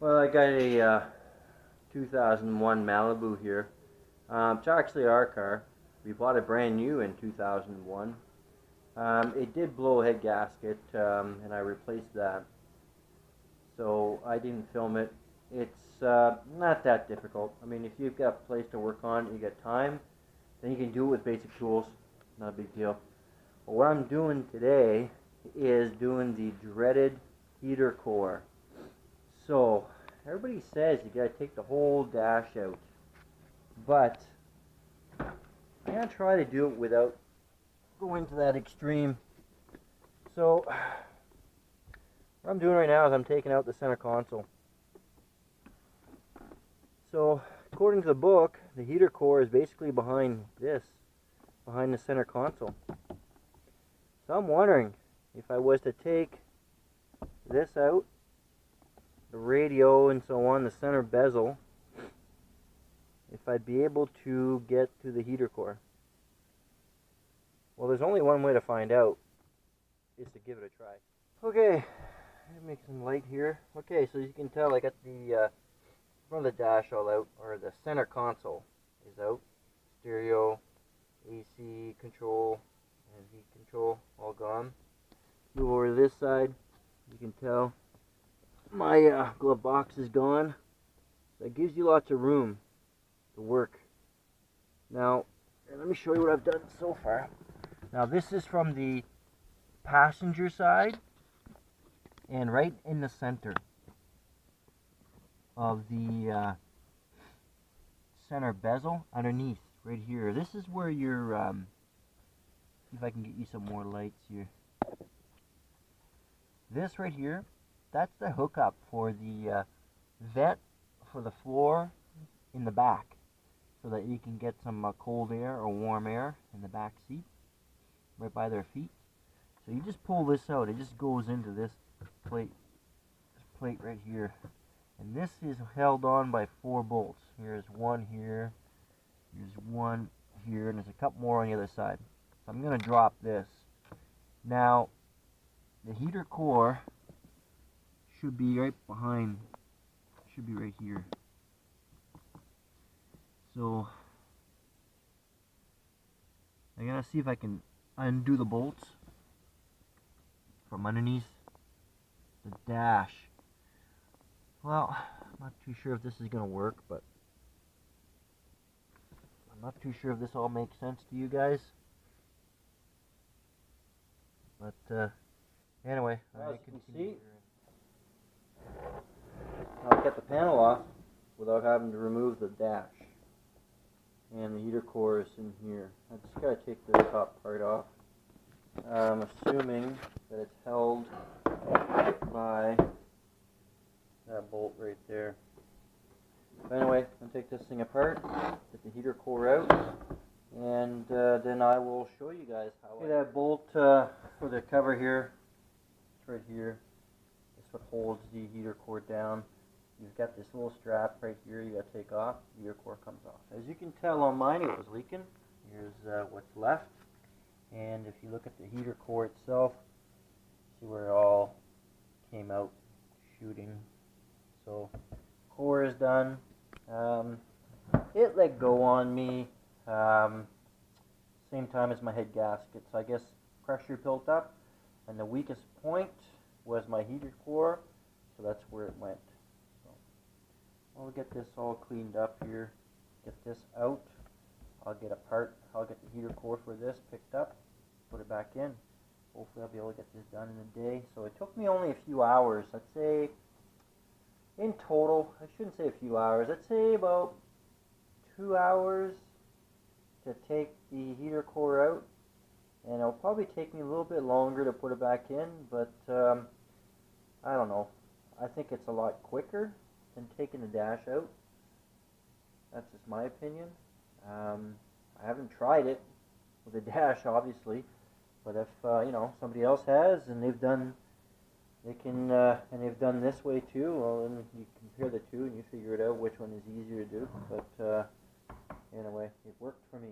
Well, I got a 2001 Malibu here. It's actually our car. We bought it brand new in 2001. It did blow a head gasket, and I replaced that. So I didn't film it. It's not that difficult. I mean, if you've got a place to work on, you got time, then you can do it with basic tools. Not a big deal. But what I'm doing today is doing the dreaded heater core. So, everybody says you gotta take the whole dash out, but I'm gonna try to do it without going to that extreme. So, what I'm doing right now is I'm taking out the center console. So, according to the book, the heater core is basically behind this, behind the center console. So I'm wondering if I was to take this out, the radio and so on, the center bezel, if I'd be able to get to the heater core. Well, there's only one way to find out, is to give it a try. Okay, let me make some light here. Okay, so as you can tell, I got the front of the dash all out, or the center console is out. Stereo, AC control, and heat control all gone. Move over to this side, you can tell my glove box is gone. That gives you lots of room to work. Now, let me show you what I've done so far. Now, this is from the passenger side, and right in the center of the center bezel, underneath, right here. This is where your, see if I can get you some more lights here. This right here, that's the hookup for the vent for the floor in the back, so that you can get some cold air or warm air in the back seat, right by their feet. So you just pull this out, it just goes into this plate right here. And this is held on by 4 bolts. Here's one here, here's one here, and there's a couple more on the other side. So I'm going to drop this. Now, the heater core should be right behind, should be right here. So, I'm going to see if I can undo the bolts from underneath the dash. Well, I'm not too sure if this is going to work, but I'm not too sure if this all makes sense to you guys. But anyway, as you can see, I'll get the panel off without having to remove the dash. And the heater core is in here. I just gotta take the top part off. I'm assuming that it's held by that bolt right there. But anyway, I'm gonna take this thing apart, get the heater core out, and then I will show you guys how. Okay, that bolt for the cover here, it's right here. This is what holds the heater core down. You've got this little strap right here you got to take off. The heater core comes off. As you can tell on mine, it was leaking. Here's what's left. And if you look at the heater core itself, see where it all came out shooting. So, core is done. It let go on me same time as my head gasket. So I guess pressure built up, and the weakest point was my heater core, so that's where it went. I'll get this all cleaned up here, get this out. I'll get I'll get the heater core for this picked up, put it back in. Hopefully I'll be able to get this done in a day. So it took me only a few hours. I'd say in total, I shouldn't say a few hours, I'd say about 2 hours to take the heater core out. And it'll probably take me a little bit longer to put it back in, but I don't know. I think it's a lot quicker than taking the dash out. That's just my opinion. I haven't tried it with a dash, obviously, but if you know, somebody else has and they've done, and they've done this way too, well, then you compare the two and you figure it out which one is easier to do. But anyway, it worked for me.